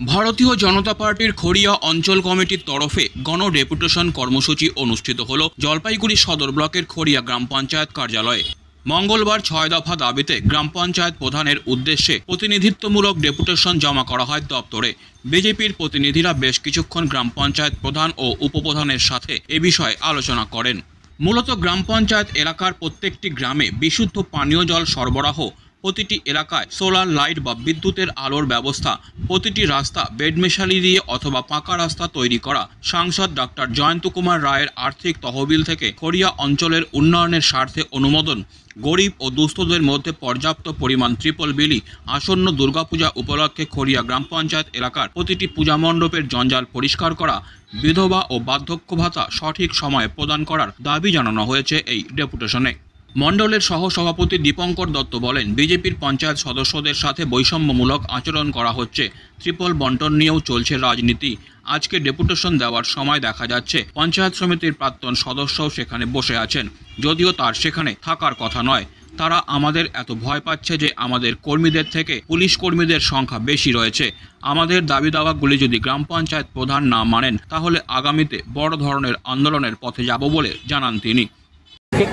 ভারতীয় জনতা পার্টির খড়িয়া অঞ্চল কমিটির তরফে গণ ডেপুটেশন কর্মসূচি অনুষ্ঠিত হল জলপাইগুড়ি সদর ব্লকের খড়িয়া গ্রাম পঞ্চায়েত কার্যালয়ে। মঙ্গলবার ৬ দফা দাবিতে গ্রাম পঞ্চায়েত প্রধানের উদ্দেশ্যে প্রতিনিধিত্বমূলক ডেপুটেশন জমা করা হয় দপ্তরে। বিজেপির প্রতিনিধিরা বেশ কিছুক্ষণ গ্রাম পঞ্চায়েত প্রধান ও উপপ্রধানের সাথে এ বিষয়ে আলোচনা করেন। মূলত গ্রাম পঞ্চায়েত এলাকার প্রত্যেকটি গ্রামে বিশুদ্ধ পানীয় জল সরবরাহ, প্রতিটি এলাকায় সোলার লাইট বা বিদ্যুতের আলোর ব্যবস্থা, প্রতিটি রাস্তা বেডমেশালি দিয়ে অথবা পাকা রাস্তা তৈরি করা, সাংসদ ডক্টর জয়ন্ত কুমার রায়ের আর্থিক তহবিল থেকে খড়িয়া অঞ্চলের উন্নয়নের স্বার্থে অনুমোদন, গরিব ও দুস্থদের মধ্যে পর্যাপ্ত পরিমাণ ট্রিপল বিলি, আসন্ন দুর্গাপূজা উপলক্ষে খড়িয়া গ্রাম পঞ্চায়েত এলাকার প্রতিটি পূজা মণ্ডপের জঞ্জাল পরিষ্কার করা, বিধবা ও বার্ধক্য ভাতা সঠিক সময়ে প্রদান করার দাবি জানানো হয়েছে এই ডেপুটেশনে। মণ্ডলের সহসভাপতি দীপঙ্কর দত্ত বলেন, বিজেপির পঞ্চায়েত সদস্যদের সাথে বৈষম্যমূলক আচরণ করা হচ্ছে, ট্রিপল বন্টন নিয়েও চলছে রাজনীতি। আজকে ডেপুটেশন দেওয়ার সময় দেখা যাচ্ছে পঞ্চায়েত সমিতির প্রাক্তন সদস্যও সেখানে বসে আছেন, যদিও তার সেখানে থাকার কথা নয়। তারা আমাদের এত ভয় পাচ্ছে যে আমাদের কর্মীদের থেকে পুলিশ কর্মীদের সংখ্যা বেশি রয়েছে। আমাদের দাবি দাওয়াগুলি যদি গ্রাম পঞ্চায়েত প্রধান না মানেন তাহলে আগামীতে বড় ধরনের আন্দোলনের পথে যাব বলে জানান তিনি।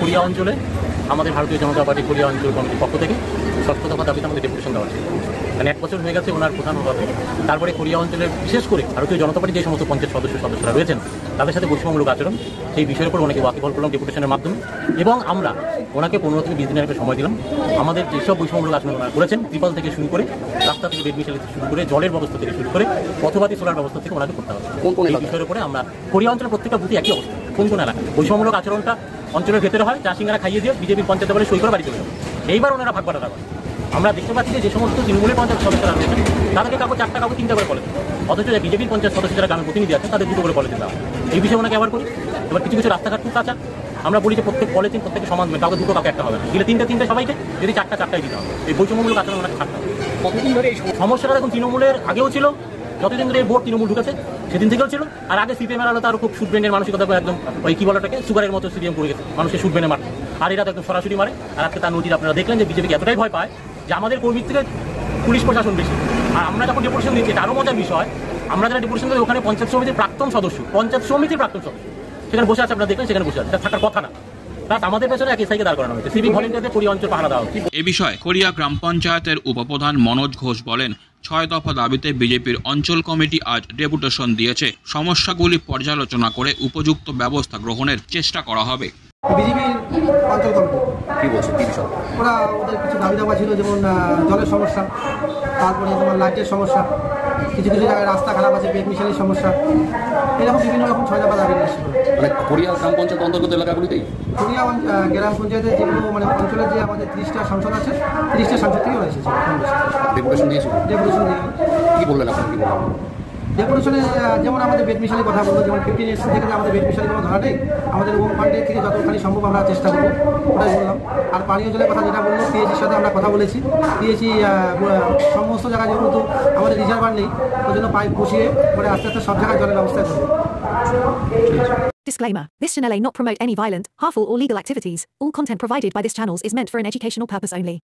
খড়িয়া অঞ্চলে আমাদের ভারতীয় জনতা পার্টি খড়িয়া অঞ্চল কমিটির পক্ষ থেকে ৬ দফা দাবিতে আমাদের ডেপুটেশন দেওয়া ছিল। মানে 1 বছর হয়ে গেছে ওনার প্রধান হওয়াতে। তারপরে খড়িয়া অঞ্চলের বিশেষ করে ভারতীয় জনতা পার্টির যে সমস্ত পঞ্চায়েত সদস্যরা রয়েছেন তাদের সাথে বৈষম্যমূলক আচরণ, সেই বিষয়ের উপর ওনাকে ওয়াকিবহাল করলাম ডেপুটেশনের মাধ্যমে, এবং আমরা ওনাকে 15 থেকে 20 দিনের একটা সময় দিলাম। আমাদের যেসব বৈষম্যমূলক আচরণ ওনারা করেছেন, ত্রিপল থেকে শুরু করে, রাস্তা থেকে বেডমিশাল থেকে শুরু করে, জলের ব্যবস্থা থেকে শুরু করে, পথবাতি সোলার ব্যবস্থা থেকে ওনাকে করতে হবে। এই বিষয়ের উপরে আমরা খড়িয়া অঞ্চলের প্রত্যেকটা বুথে একই অবস্থা। কোন এলাকা বৈষম্যমূলক আচরণটা অঞ্চলের ভেতরে হয়, চা সিঙ্গারা খাইয়ে দিয়ে বিজেপির পঞ্চায়েত বলে সই করে বাড়ি চলে যাবে। এইবার ওনারা ভাগ বাটা করে। আমরা দেখতে পাচ্ছি যে সমস্ত তৃণমূলের পঞ্চায়েত সদস্যরা রয়েছেন তাদেরকে কাউকে 4টা কাউকে 3টা করে কলেজ, অথচ বিজেপির পঞ্চায়েত সদস্য যারা গ্রামের প্রতিনিধি আছেন তাদের 2টো করে কলেজে দেওয়া। এই বিষয়ে ওনাকে আবার করি। এবার কিছু কিছু রাস্তাঘাট খুব কাঁচা, আমরা বলি যে প্রত্যেক কলেজে প্রত্যেকে সমান, কাউকে 2টো কাউকে 1টা হবে না, দিলে 3টে সবাইকে, যদি 4টাই দিতে হবে। এই বৈষম্যমূলক আচরণ ওনাকে থাকতে হবে। কতদিন ধরে এই সমস্যাটা দেখুন তৃণমূলের আগেও ছিল, যতদিন ধরে এই ভোট তৃণমূল ঢুকেছে সেদিন থেকেও ছিল। আর আগে সিপিএমের আলো তারও খুব সুট ব্রেনের মানসিকতা, একদম ওই কি বলাটাকে সুগারের মতো সিপিএম করে গেছে, মানুষকে সুট ব্রেনে মারত। আর এরা তো একদম সরাসরি মারে। আর আজকে তার নজির আপনারা দেখলেন যে বিজেপিকে এতটাই ভয় পায় যে আমাদের কর্মীর থেকে পুলিশ প্রশাসন বেশি। আর আমরা যখন ডেপুটেশন দিচ্ছি, এটা আরও মজার বিষয়, আমরা যারা ডেপুটেশন দিই ওখানে পঞ্চায়েত সমিতির প্রাক্তন সদস্য সেখানে বসে আছে, আপনারা দেখলেন সেখানে বসে আছে, থাকার কথা না। আমাদের পেছনে এক এসআইকে দাঁড় করানো হয়েছে, সিভিক ভলেন্টিয়ারদের খড়িয়া অঞ্চল পাহারা দেওয়া হচ্ছে। এ বিষয়ে খড়িয়া গ্রাম পঞ্চায়েতের উপপ্রধান মনোজ ঘোষ বলেন, ৬ দফা দাবিতে বিজেপির অঞ্চল কমিটি আজ ডেপুটেশন দিয়েছে। সমস্যাগুলি পর্যালোচনা করে উপযুক্ত ব্যবস্থা গ্রহণের চেষ্টা করা হবে। বিজেপির অঞ্চল কমিটি কি বলছে, কি বিষয়? ওদের কিছু দাবি দাবা ছিল, যেমন জলের সমস্যা, তারপরে তোমার লাইটের সমস্যা, কিছু কিছু জায়গায় রাস্তা খারাপ আছে, বেডমিশালির সমস্যা, এরকম বিভিন্ন রকম 6 দফা দাবি নিয়েছিল। মানে খড়িয়া গ্রাম পঞ্চায়েত অন্তর্গত এলাকাগুলিতেই খড়িয়া গ্রাম পঞ্চায়েতের যেগুলো মানে অঞ্চলের যে আমাদের 30টা সংসদ আছে, 30টা সংসদ থেকেও এসেছে। ডেপুটেশন দিয়ে কি বললেন আপনি? কি বললেন ডেপুটেশনে? যেমন আমাদের বেডমিশালির কথা বলবো, যেমন 15 years থেকে যে আমাদের বেডমিশালি কোনো ধরা নেই, আমাদের ওম ফান্ডের থেকে যতখানি সম্ভব আমরা চেষ্টা করবো, ওটাই বললাম। আর পানীয় জলের কথা যেটা বললো, পিএইচির সাথে আমরা কথা বলেছি। পিএইচি সমস্ত জায়গায় যেহেতু আমাদের রিজার্ভার নেই, ওই জন্য পাইপ বসিয়ে পরে আস্তে আস্তে সব জায়গায় জলের ব্যবস্থা করবো। Disclaimer. This channel may not promote any violent, harmful or legal activities. All content provided by this channel is meant for an educational purpose only.